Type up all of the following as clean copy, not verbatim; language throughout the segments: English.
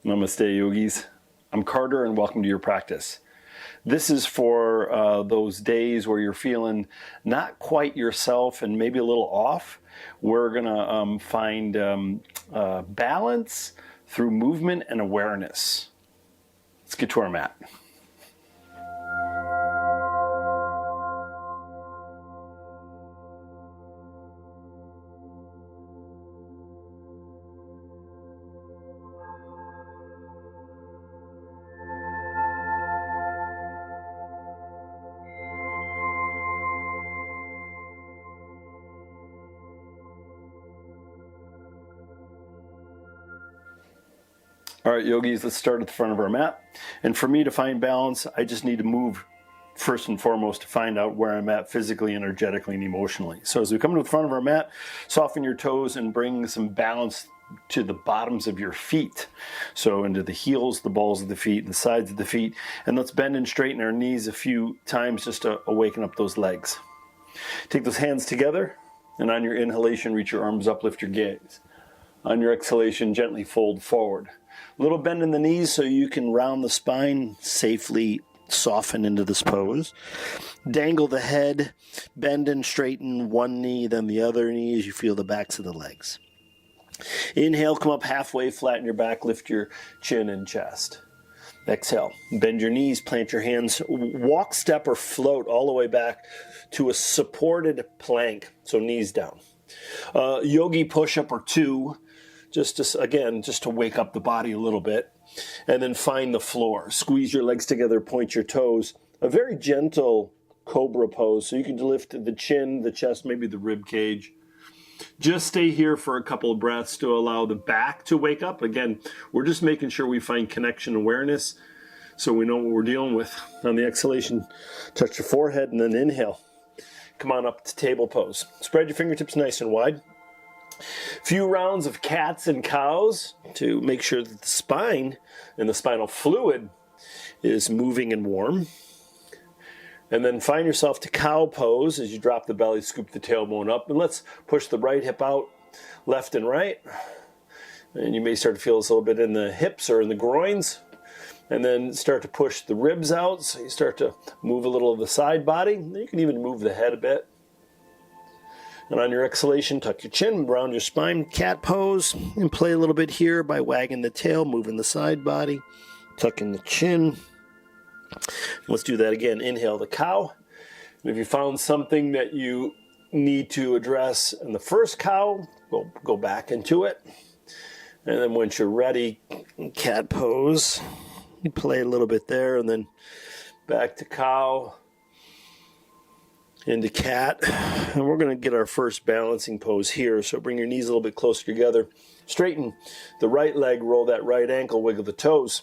Namaste, yogis. I'm Carter, and welcome to your practice. This is for those days where you're feeling not quite yourself and maybe a little off. We're going to find balance through movement and awareness. Let's get to our mat. All right, yogis, let's start at the front of our mat. And for me to find balance, I just need to move first and foremost to find out where I'm at physically, energetically, and emotionally. So as we come to the front of our mat, soften your toes and bring some balance to the bottoms of your feet. So into the heels, the balls of the feet, and the sides of the feet. And let's bend and straighten our knees a few times just to awaken up those legs. Take those hands together, and on your inhalation, reach your arms up, lift your gaze. On your exhalation, gently fold forward. A little bend in the knees so you can round the spine, safely soften into this pose. Dangle the head, bend and straighten one knee, then the other knee as you feel the backs of the legs. Inhale, come up halfway, flatten your back, lift your chin and chest. Exhale, bend your knees, plant your hands, walk, step, or float all the way back to a supported plank, so knees down. Yogi push-up or two, just to wake up the body a little bit. And then find the floor. Squeeze your legs together, point your toes. A very gentle cobra pose, so you can lift the chin, the chest, maybe the rib cage. Just stay here for a couple of breaths to allow the back to wake up. Again, we're just making sure we find connection awareness so we know what we're dealing with. On the exhalation, touch your forehead and then inhale. Come on up to table pose. Spread your fingertips nice and wide. Few rounds of cats and cows to make sure that the spine and the spinal fluid is moving and warm. And then find yourself to cow pose as you drop the belly, scoop the tailbone up. And let's push the right hip out, left and right. And you may start to feel this a little bit in the hips or in the groins. And then start to push the ribs out. So you start to move a little of the side body. You can even move the head a bit. And on your exhalation, tuck your chin, round your spine, cat pose, and play a little bit here by wagging the tail, moving the side body, tucking the chin. Let's do that again. Inhale the cow. And if you found something that you need to address in the first cow, we'll go back into it. And then once you're ready, cat pose. You play a little bit there, and then back to cow. Into cat, and we're going to get our first balancing pose here. So bring your knees a little bit closer together. Straighten the right leg, roll that right ankle, wiggle the toes.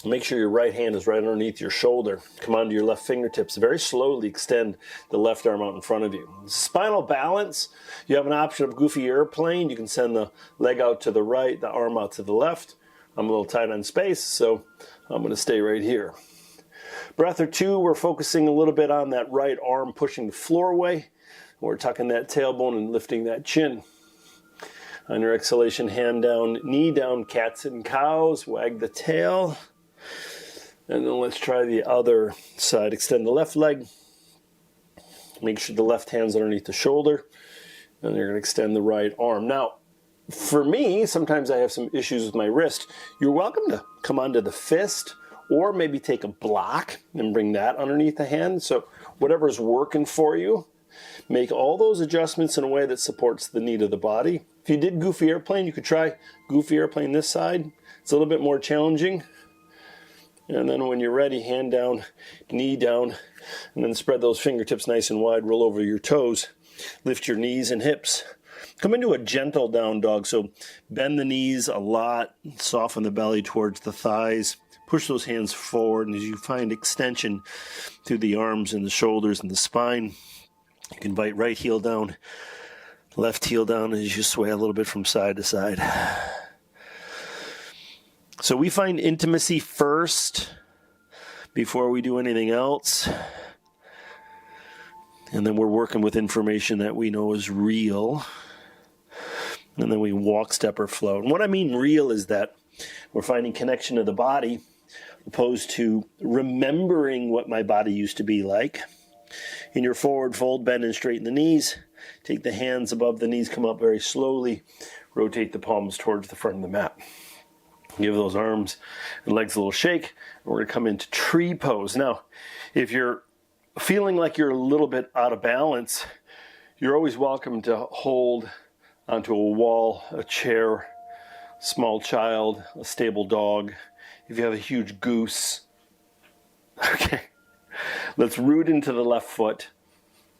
Make sure your right hand is right underneath your shoulder. Come onto your left fingertips. Very slowly extend the left arm out in front of you. Spinal balance. You have an option of goofy airplane. You can send the leg out to the right, the arm out to the left. I'm a little tight on space, so I'm going to stay right here. Breath or two, we're focusing a little bit on that right arm pushing the floor away. We're tucking that tailbone and lifting that chin. On your exhalation, hand down, knee down, cats and cows, wag the tail. And then let's try the other side. Extend the left leg. Make sure the left hand's underneath the shoulder. And you're going to extend the right arm. Now, for me, sometimes I have some issues with my wrist. You're welcome to come onto the fist, or maybe take a block and bring that underneath the hand. So whatever's working for you, make all those adjustments in a way that supports the need of the body. If you did goofy airplane, you could try goofy airplane this side. It's a little bit more challenging. And then when you're ready, hand down, knee down, and then spread those fingertips nice and wide, roll over your toes, lift your knees and hips. Come into a gentle down dog. So bend the knees a lot, soften the belly towards the thighs. Push those hands forward, and as you find extension through the arms and the shoulders and the spine, you can invite right heel down, left heel down as you sway a little bit from side to side. So we find intimacy first before we do anything else. And then we're working with information that we know is real. And then we walk, step, or float. And what I mean real is that We're finding connection to the body, opposed to remembering what my body used to be like. In your forward fold, bend and straighten the knees. Take the hands above the knees, come up very slowly. Rotate the palms towards the front of the mat. Give those arms and legs a little shake. And we're going to come into tree pose. Now, if you're feeling like you're a little bit out of balance, you're always welcome to hold onto a wall, a chair, small child, a stable dog. If you have a huge goose, okay. Let's root into the left foot.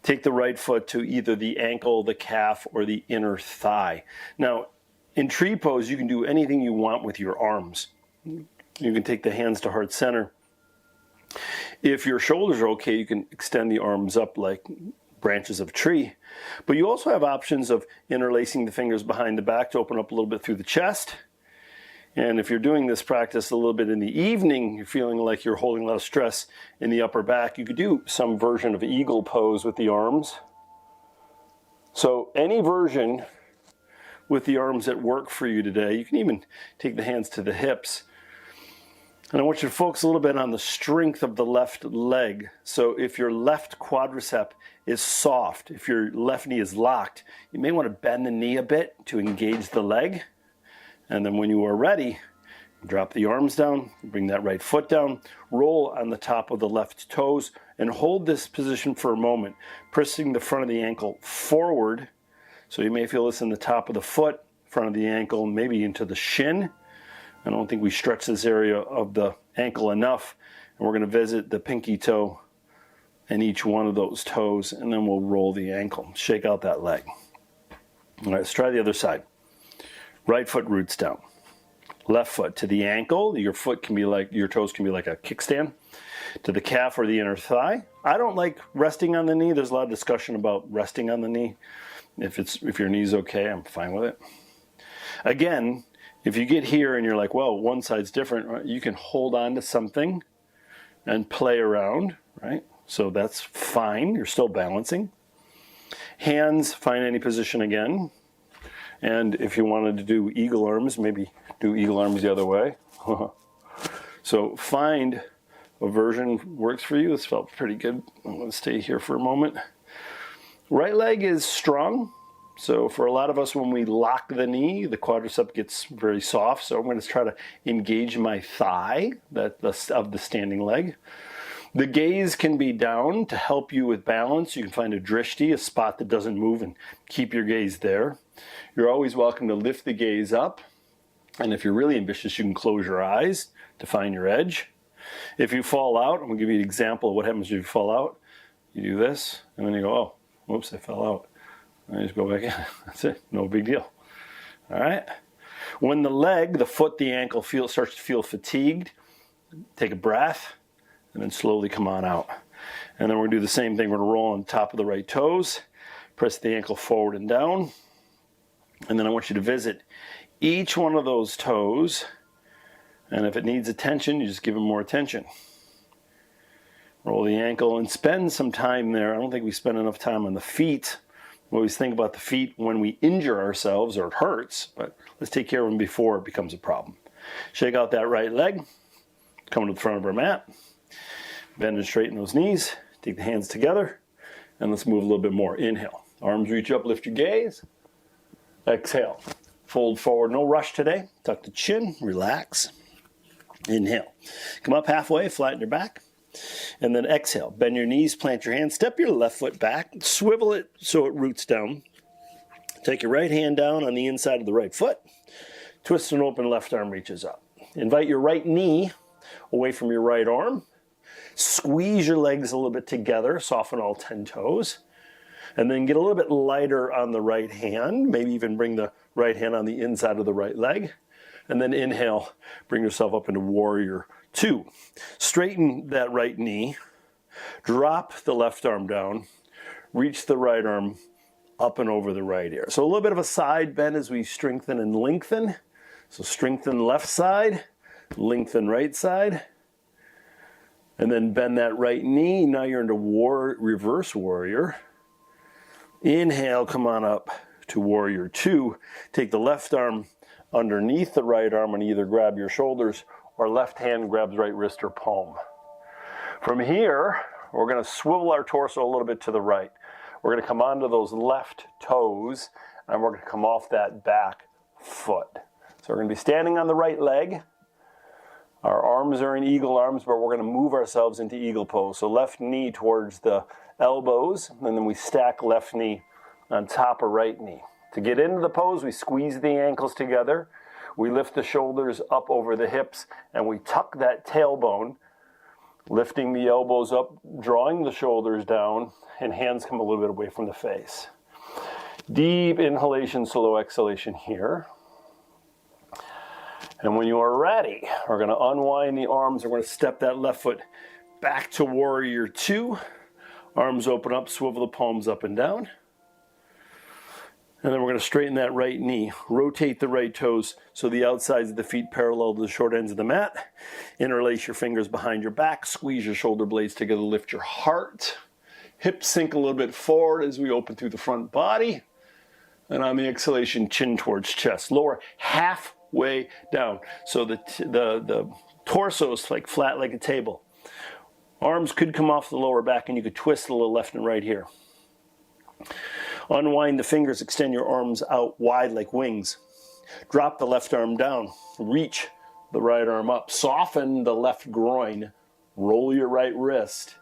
Take the right foot to either the ankle, the calf, or the inner thigh. Now, in tree pose, you can do anything you want with your arms. You can take the hands to heart center. If your shoulders are okay, you can extend the arms up like branches of a tree. But you also have options of interlacing the fingers behind the back to open up a little bit through the chest. And if you're doing this practice a little bit in the evening, you're feeling like you're holding a lot of stress in the upper back, you could do some version of eagle pose with the arms. So any version with the arms that work for you today. You can even take the hands to the hips. And I want you to focus a little bit on the strength of the left leg. So if your left quadricep is soft, if your left knee is locked, you may want to bend the knee a bit to engage the leg. And then when you are ready, drop the arms down, bring that right foot down, roll on the top of the left toes, and hold this position for a moment, pressing the front of the ankle forward. So you may feel this in the top of the foot, front of the ankle, maybe into the shin. I don't think we stretch this area of the ankle enough. And we're going to visit the pinky toe and each one of those toes, and then we'll roll the ankle. Shake out that leg. All right, let's try the other side. Right foot roots down. Left foot to the ankle. Your toes can be like a kickstand. To the calf or the inner thigh. I don't like resting on the knee. There's a lot of discussion about resting on the knee. If your knee's okay, I'm fine with it. Again, if you get here and you're like, well, one side's different, you can hold on to something and play around, right? So that's fine. You're still balancing. Hands, find any position again. And if you wanted to do eagle arms, maybe do eagle arms the other way. So find a version works for you. This felt pretty good. I'm going to stay here for a moment. Right leg is strong. So for a lot of us, when we lock the knee, the quadricep gets very soft. So I'm going to try to engage my thigh of the standing leg. The gaze can be down to help you with balance. You can find a drishti, a spot that doesn't move, and keep your gaze there. You're always welcome to lift the gaze up. And if you're really ambitious, you can close your eyes to find your edge. If you fall out, I'm going to give you an example of what happens if you fall out. You do this, and then you go, oh, whoops, I fell out. And I just go back in. That's it. No big deal. All right? When the leg, the foot, the ankle starts to feel fatigued, take a breath, and then slowly come on out. And then we're going to do the same thing. We're going to roll on the top of the right toes, press the ankle forward and down. And then I want you to visit each one of those toes. And if it needs attention, you just give it more attention. Roll the ankle and spend some time there. I don't think we spend enough time on the feet. We always think about the feet when we injure ourselves or it hurts, but let's take care of them before it becomes a problem. Shake out that right leg. Come to the front of our mat. Bend and straighten those knees. Take the hands together. And let's move a little bit more. Inhale. Arms reach up, lift your gaze. Exhale. Fold forward, no rush today. Tuck the chin, relax. Inhale. Come up halfway, flatten your back. And then exhale. Bend your knees, plant your hands, step your left foot back, swivel it so it roots down. Take your right hand down on the inside of the right foot. Twist and open, left arm reaches up. Invite your right knee away from your right arm. Squeeze your legs a little bit together, soften all 10 toes. And then get a little bit lighter on the right hand. Maybe even bring the right hand on the inside of the right leg. And then inhale, bring yourself up into warrior 2. Straighten that right knee. Drop the left arm down. Reach the right arm up and over the right ear. So a little bit of a side bend as we strengthen and lengthen. So strengthen left side, lengthen right side. And then bend that right knee. Now you're into reverse warrior. Inhale, come on up to warrior 2. Take the left arm underneath the right arm and either grab your shoulders or left hand grabs right wrist or palm. From here, we're going to swivel our torso a little bit to the right. We're going to come onto those left toes and we're going to come off that back foot. So we're going to be standing on the right leg. Our arms are in eagle arms, but we're going to move ourselves into eagle pose. So left knee towards the elbows, and then we stack left knee on top of right knee. To get into the pose, we squeeze the ankles together. We lift the shoulders up over the hips, and we tuck that tailbone, lifting the elbows up, drawing the shoulders down, and hands come a little bit away from the face. Deep inhalation, slow exhalation here. And when you are ready, we're going to unwind the arms. We're going to step that left foot back to warrior two. Arms open up, swivel the palms up and down. And then we're going to straighten that right knee. Rotate the right toes so the outsides of the feet parallel to the short ends of the mat. Interlace your fingers behind your back. Squeeze your shoulder blades together. Lift your heart. Hips sink a little bit forward as we open through the front body. And on the exhalation, chin towards chest. Lower halfway down. So the torso is like flat like a table. Arms could come off the lower back and you could twist a little left and right here. Unwind the fingers, extend your arms out wide like wings. Drop the left arm down. Reach the right arm up. Soften the left groin. Roll your right wrist.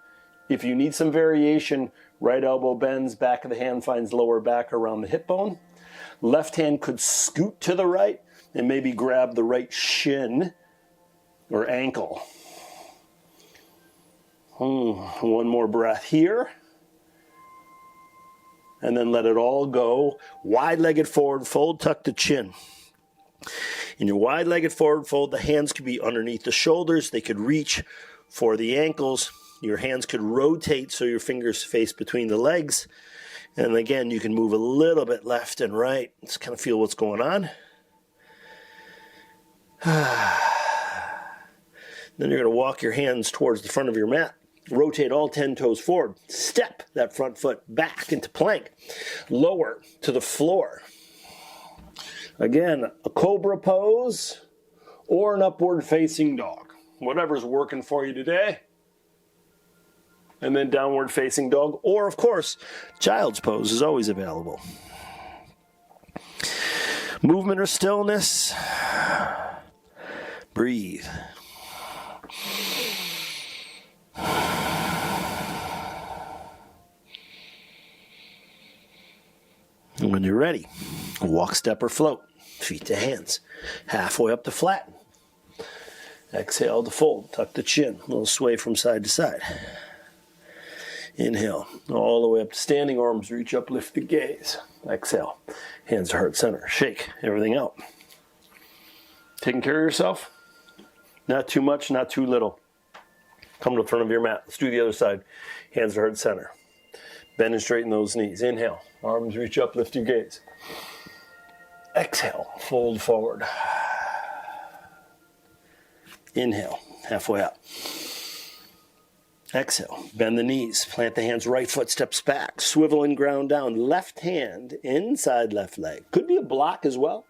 If you need some variation, right elbow bends, back of the hand finds lower back around the hip bone. Left hand could scoot to the right and maybe grab the right shin or ankle. One more breath here. And then let it all go. Wide-legged forward fold, tuck the chin. In your wide-legged forward fold, the hands could be underneath the shoulders. They could reach for the ankles. Your hands could rotate so your fingers face between the legs. And again, you can move a little bit left and right. Just kind of feel what's going on. Then you're going to walk your hands towards the front of your mat. Rotate all 10 toes forward. Step that front foot back into plank. Lower to the floor. Again, a cobra pose or an upward facing dog. Whatever's working for you today. And then downward facing dog. Or, of course, child's pose is always available. Movement or stillness. Breathe. And when you're ready, walk, step, or float. Feet to hands. Halfway up to flatten. Exhale to fold. Tuck the chin. A little sway from side to side. Inhale. All the way up to standing. Arms reach up. Lift the gaze. Exhale. Hands to heart center. Shake everything out. Taking care of yourself? Not too much, not too little. Come to the front of your mat. Let's do the other side. Hands to heart center. Bend and straighten those knees. Inhale. Arms reach up, lift your gaze. Exhale, fold forward. Inhale, halfway up. Exhale, bend the knees. Plant the hands, right foot steps back. Swivel and ground down. Left hand inside left leg. Could be a block as well.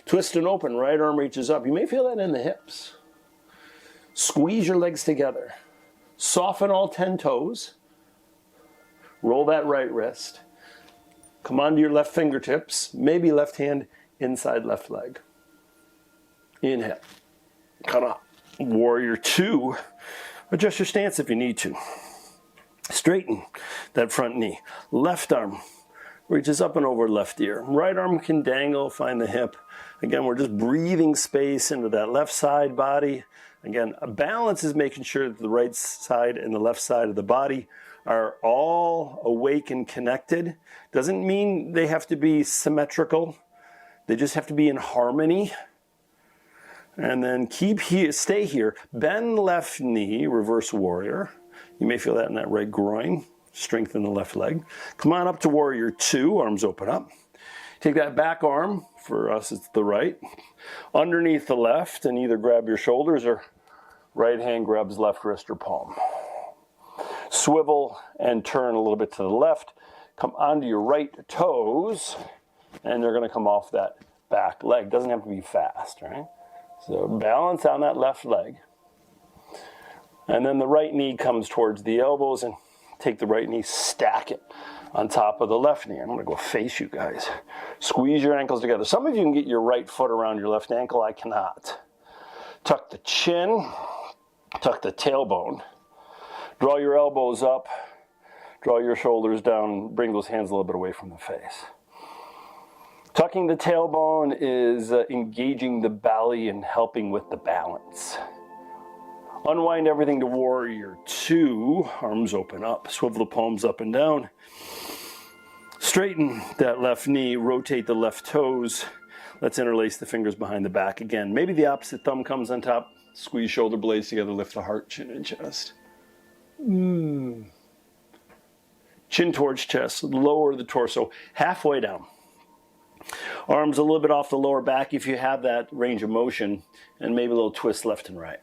Twist and open, right arm reaches up. You may feel that in the hips. Squeeze your legs together. Soften all 10 toes. Roll that right wrist. Come onto your left fingertips. Maybe left hand inside left leg. Inhale. Come up. Warrior two. Adjust your stance if you need to. Straighten that front knee. Left arm reaches up and over left ear. Right arm can dangle, find the hip. Again, we're just breathing space into that left side body. Again, a balance is making sure that the right side and the left side of the body are all awake and connected. Doesn't mean they have to be symmetrical. They just have to be in harmony. And then stay here. Bend left knee, reverse warrior. You may feel that in that right groin. Strengthen the left leg. Come on up to warrior two, arms open up. Take that back arm, for us it's the right, underneath the left, and either grab your shoulders or right hand grabs left wrist or palm. Swivel and turn a little bit to the left. Come onto your right toes, and they're going to come off that back leg. Doesn't have to be fast, right? So balance on that left leg. And then the right knee comes towards the elbows, and take the right knee, stack it on top of the left knee. I'm going to go face you guys. Squeeze your ankles together. Some of you can get your right foot around your left ankle. I cannot. Tuck the chin, tuck the tailbone. Draw your elbows up, draw your shoulders down, bring those hands a little bit away from the face. Tucking the tailbone is engaging the belly and helping with the balance. Unwind everything to warrior two. Arms open up. Swivel the palms up and down. Straighten that left knee. Rotate the left toes. Let's interlace the fingers behind the back again. Maybe the opposite thumb comes on top. Squeeze shoulder blades together. Lift the heart, chin, and chest. Chin towards chest. Lower the torso. Halfway down. Arms a little bit off the lower back if you have that range of motion. And maybe a little twist left and right.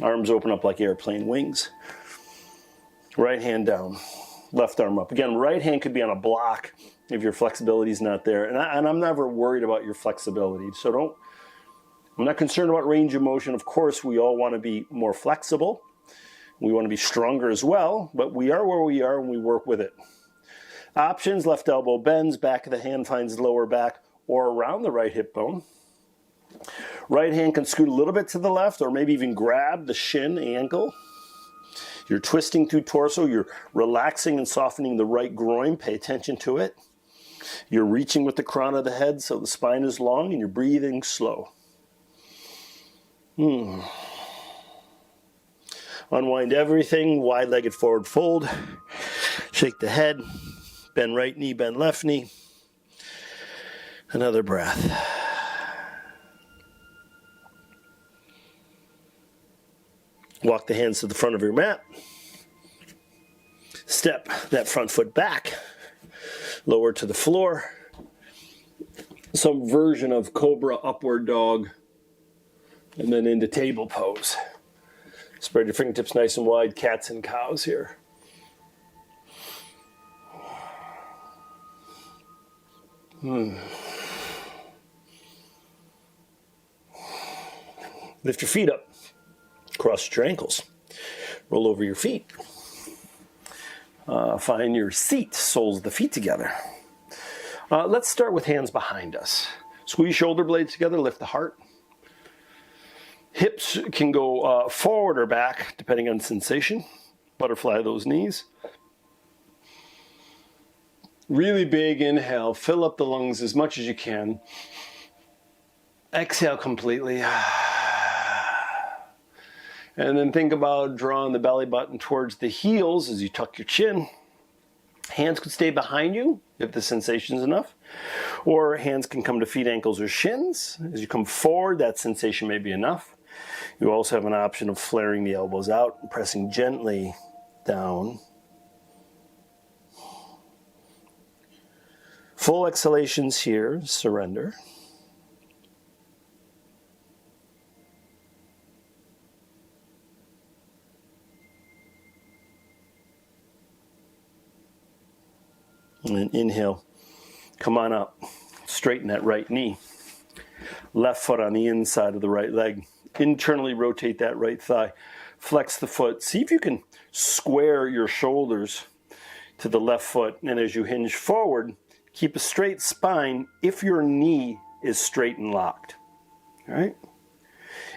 Arms open up like airplane wings. Right hand down, left arm up. Again, right hand could be on a block if your flexibility is not there. And I'm never worried about your flexibility. So I'm not concerned about range of motion. Of course, we all want to be more flexible. We want to be stronger as well, but we are where we are and we work with it. Options: left elbow bends, back of the hand finds lower back or around the right hip bone. Right hand can scoot a little bit to the left or maybe even grab the shin ankle. You're twisting through torso. You're relaxing and softening the right groin. Pay attention to it. You're reaching with the crown of the head so the spine is long and you're breathing slow. Unwind everything. Wide-legged forward fold. Shake the head. Bend right knee, bend left knee. Another breath. Walk the hands to the front of your mat. Step that front foot back. Lower to the floor. Some version of cobra, upward dog, and then into table pose. Spread your fingertips nice and wide. Cats and cows here. Lift your feet up. Cross your ankles. Roll over your feet. Find your seat, soles of the feet together. Let's start with hands behind us. Squeeze shoulder blades together, lift the heart. Hips can go forward or back, depending on sensation. Butterfly those knees. Really big inhale, fill up the lungs as much as you can. Exhale completely. And then think about drawing the belly button towards the heels as you tuck your chin. Hands could stay behind you if the sensation's enough. Or hands can come to feet, ankles, or shins. As you come forward, that sensation may be enough. You also have an option of flaring the elbows out and pressing gently down. Full exhalations here, surrender. And then inhale, come on up, straighten that right knee. Left foot on the inside of the right leg. Internally rotate that right thigh. Flex the foot. See if you can square your shoulders to the left foot. And as you hinge forward, keep a straight spine if your knee is straight and locked. All right?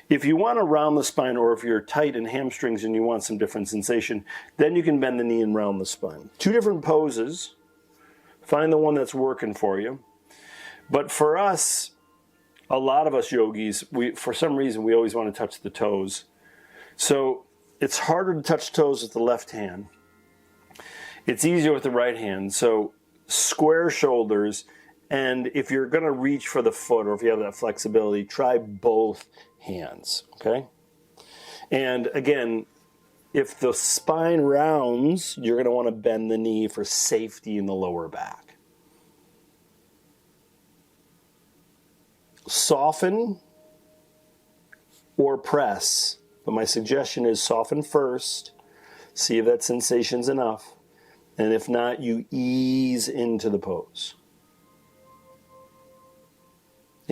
If you want to round the spine, or if you're tight in hamstrings and you want some different sensation, then you can bend the knee and round the spine. Two different poses. Find the one that's working for you. But for us, a lot of us yogis, for some reason, we always want to touch the toes. So it's harder to touch toes with the left hand. It's easier with the right hand. So square shoulders, and if you're going to reach for the foot, or if you have that flexibility, try both hands, okay? And again, if the spine rounds, you're going to want to bend the knee for safety in the lower back. Soften or press, but my suggestion is soften first, see if that sensation's enough, and if not, you ease into the pose.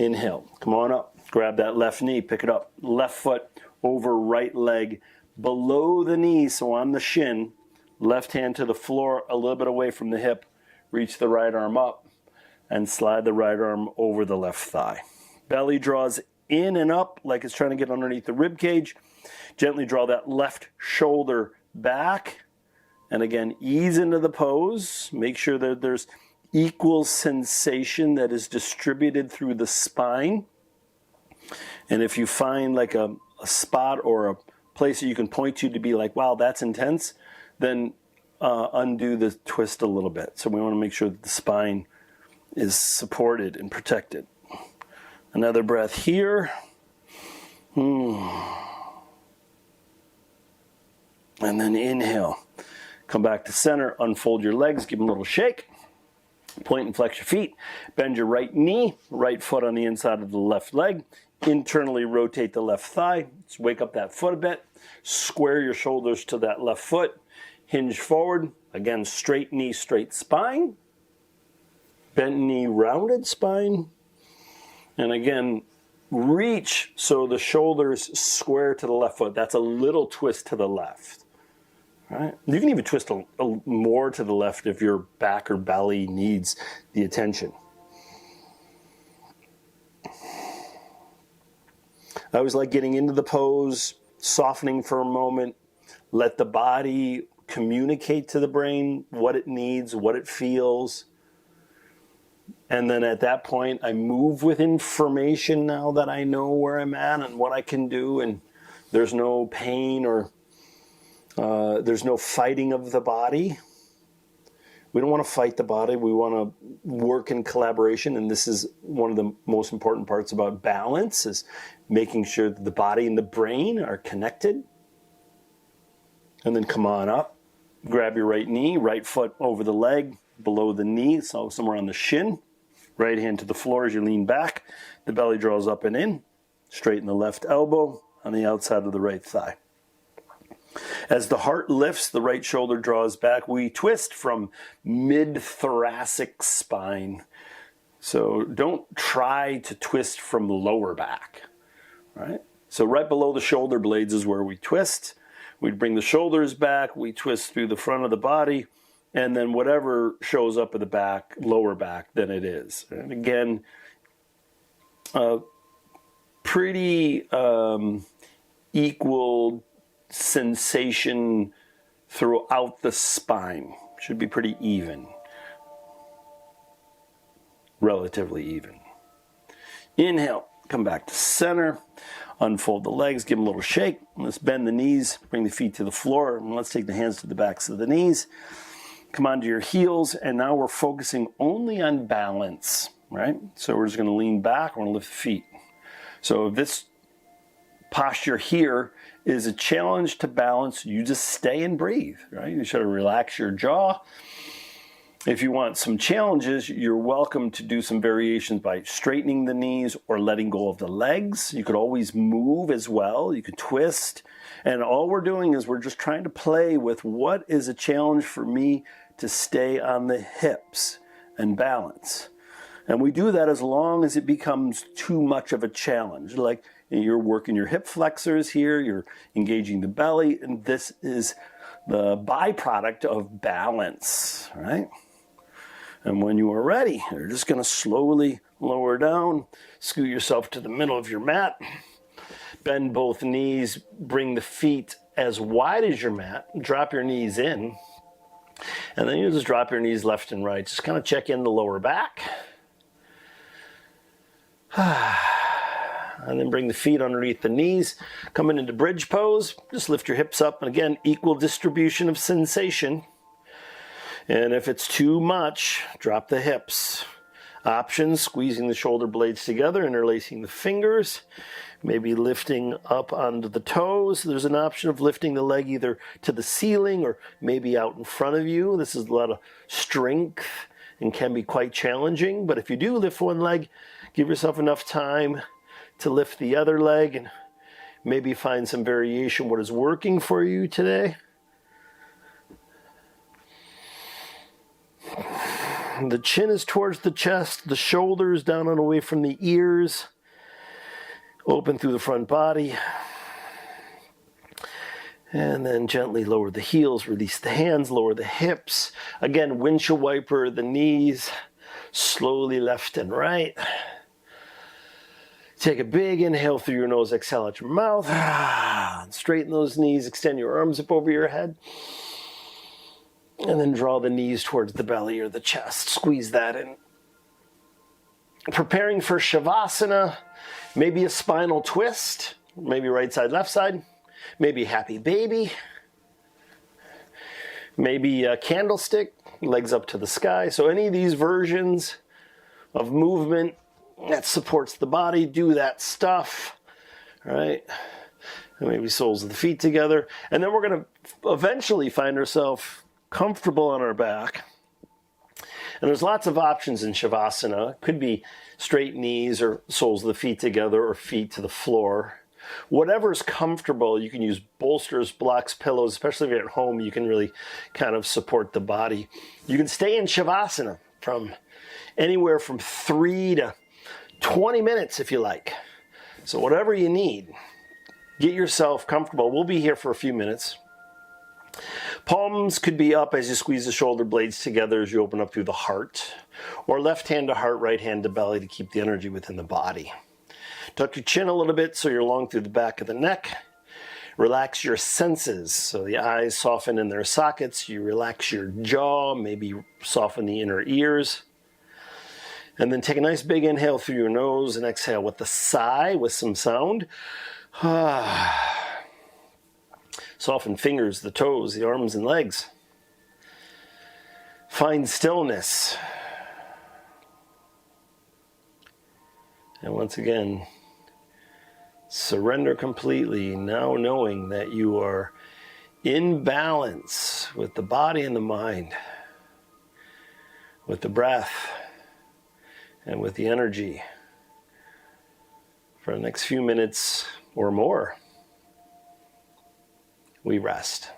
Inhale, come on up. Grab that left knee, pick it up. Left foot over right leg below the knee, so on the shin. Left hand to the floor, a little bit away from the hip. Reach the right arm up and slide the right arm over the left thigh. Belly draws in and up like it's trying to get underneath the rib cage. Gently draw that left shoulder back. And again, ease into the pose. Make sure that there's equal sensation that is distributed through the spine. And if you find like a spot or a place that you can point to be like, wow, that's intense, then undo the twist a little bit. So we want to make sure that the spine is supported and protected. Another breath here. And then inhale. Come back to center, unfold your legs, give them a little shake. Point and flex your feet. Bend your right knee, right foot on the inside of the left leg. Internally rotate the left thigh. Let's wake up that foot a bit. Square your shoulders to that left foot. Hinge forward. Again, straight knee, straight spine. Bent knee, rounded spine. And again, reach so the shoulders square to the left foot. That's a little twist to the left. Right? You can even twist a more to the left if your back or belly needs the attention. I always like getting into the pose, softening for a moment, let the body communicate to the brain what it needs, what it feels. And then at that point, I move with information now that I know where I'm at and what I can do, and there's no pain or there's no fighting of the body. We don't want to fight the body. We want to work in collaboration. And this is one of the most important parts about balance, is making sure that the body and the brain are connected. And then come on up. Grab your right knee, right foot over the leg, below the knee, so somewhere on the shin. Right hand to the floor as you lean back. The belly draws up and in. Straighten the left elbow on the outside of the right thigh. As the heart lifts, the right shoulder draws back. We twist from mid-thoracic spine. So don't try to twist from the lower back. Right? So right below the shoulder blades is where we twist. We bring the shoulders back. We twist through the front of the body. And then whatever shows up at the back, lower back, then it is. And again, pretty equal sensation throughout the spine. Should be pretty even. Relatively even. Inhale, come back to center. Unfold the legs, give them a little shake. Let's bend the knees, bring the feet to the floor, and let's take the hands to the backs of the knees. Come onto your heels, and now we're focusing only on balance, right? So we're just going to lean back, we're going to lift the feet. So if this posture here is a challenge to balance, you just stay and breathe, right? You should relax your jaw. If you want some challenges, you're welcome to do some variations by straightening the knees or letting go of the legs. You could always move as well. You could twist. And all we're doing is we're just trying to play with what is a challenge for me to stay on the hips and balance. And we do that as long as it becomes too much of a challenge. Like you're working your hip flexors here, you're engaging the belly, and this is the byproduct of balance, right? And when you are ready, you're just going to slowly lower down, scoot yourself to the middle of your mat, bend both knees, bring the feet as wide as your mat, drop your knees in, and then you just drop your knees left and right. Just kind of check in the lower back. And then bring the feet underneath the knees. Coming into bridge pose, just lift your hips up. And again, equal distribution of sensation. And if it's too much, drop the hips. Options, squeezing the shoulder blades together, interlacing the fingers, maybe lifting up onto the toes. There's an option of lifting the leg either to the ceiling or maybe out in front of you. This is a lot of strength and can be quite challenging. But if you do lift one leg, give yourself enough time to lift the other leg and maybe find some variation what is working for you today. The chin is towards the chest, the shoulders down and away from the ears, open through the front body. And then gently lower the heels, release the hands, lower the hips. Again, windshield wiper the knees, slowly left and right. Take a big inhale through your nose, exhale out your mouth. Straighten those knees, extend your arms up over your head. And then draw the knees towards the belly or the chest. Squeeze that in. Preparing for Shavasana, maybe a spinal twist, maybe right side, left side, maybe happy baby, maybe a candlestick, legs up to the sky. So any of these versions of movement that supports the body, do that stuff, right? And maybe soles of the feet together. And then we're going to eventually find ourselves comfortable on our back. And there's lots of options in Shavasana. It could be straight knees or soles of the feet together or feet to the floor. Whatever's comfortable, you can use bolsters, blocks, pillows, especially if you're at home, you can really kind of support the body. You can stay in Shavasana from anywhere from 3 to 20 minutes if you like. So whatever you need, get yourself comfortable. We'll be here for a few minutes. Palms could be up as you squeeze the shoulder blades together as you open up through the heart, or left hand to heart, right hand to belly to keep the energy within the body. Tuck your chin a little bit so you're long through the back of the neck. Relax your senses, so the eyes soften in their sockets. You relax your jaw, maybe soften the inner ears. And then take a nice big inhale through your nose and exhale with a sigh, with some sound. Soften fingers, the toes, the arms and legs. Find stillness. And once again, surrender completely, now knowing that you are in balance with the body and the mind, with the breath, and with the energy for the next few minutes or more. We rest.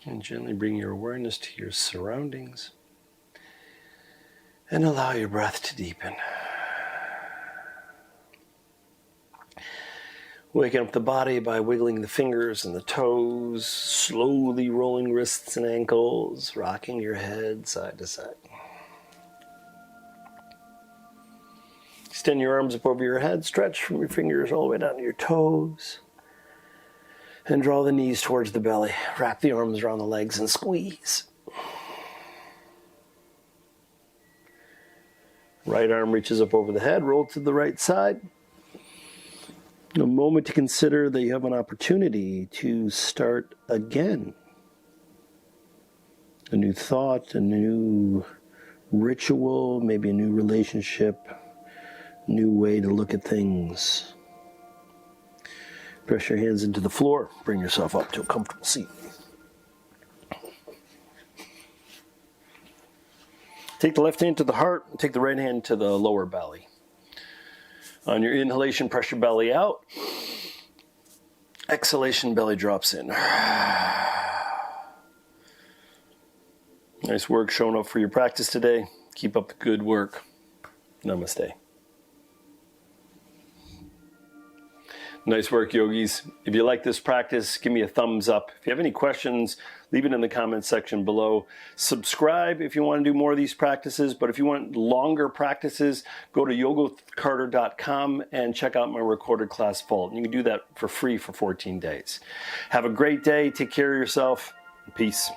And gently bring your awareness to your surroundings and allow your breath to deepen. Waking up the body by wiggling the fingers and the toes, slowly rolling wrists and ankles, rocking your head side to side. Extend your arms up over your head, stretch from your fingers all the way down to your toes. And draw the knees towards the belly. Wrap the arms around the legs and squeeze. Right arm reaches up over the head, roll to the right side. A moment to consider that you have an opportunity to start again. A new thought, a new ritual, maybe a new relationship, a new way to look at things. Press your hands into the floor. Bring yourself up to a comfortable seat. Take the left hand to the heart, and take the right hand to the lower belly. On your inhalation, press your belly out. Exhalation, belly drops in. Nice work showing up for your practice today. Keep up the good work. Namaste. Nice work, yogis. If you like this practice, give me a thumbs up. If you have any questions, leave it in the comments section below. Subscribe if you want to do more of these practices, but if you want longer practices, go to yogacarter.com and check out my recorded class Vault. You can do that for free for 14 days. Have a great day. Take care of yourself. Peace.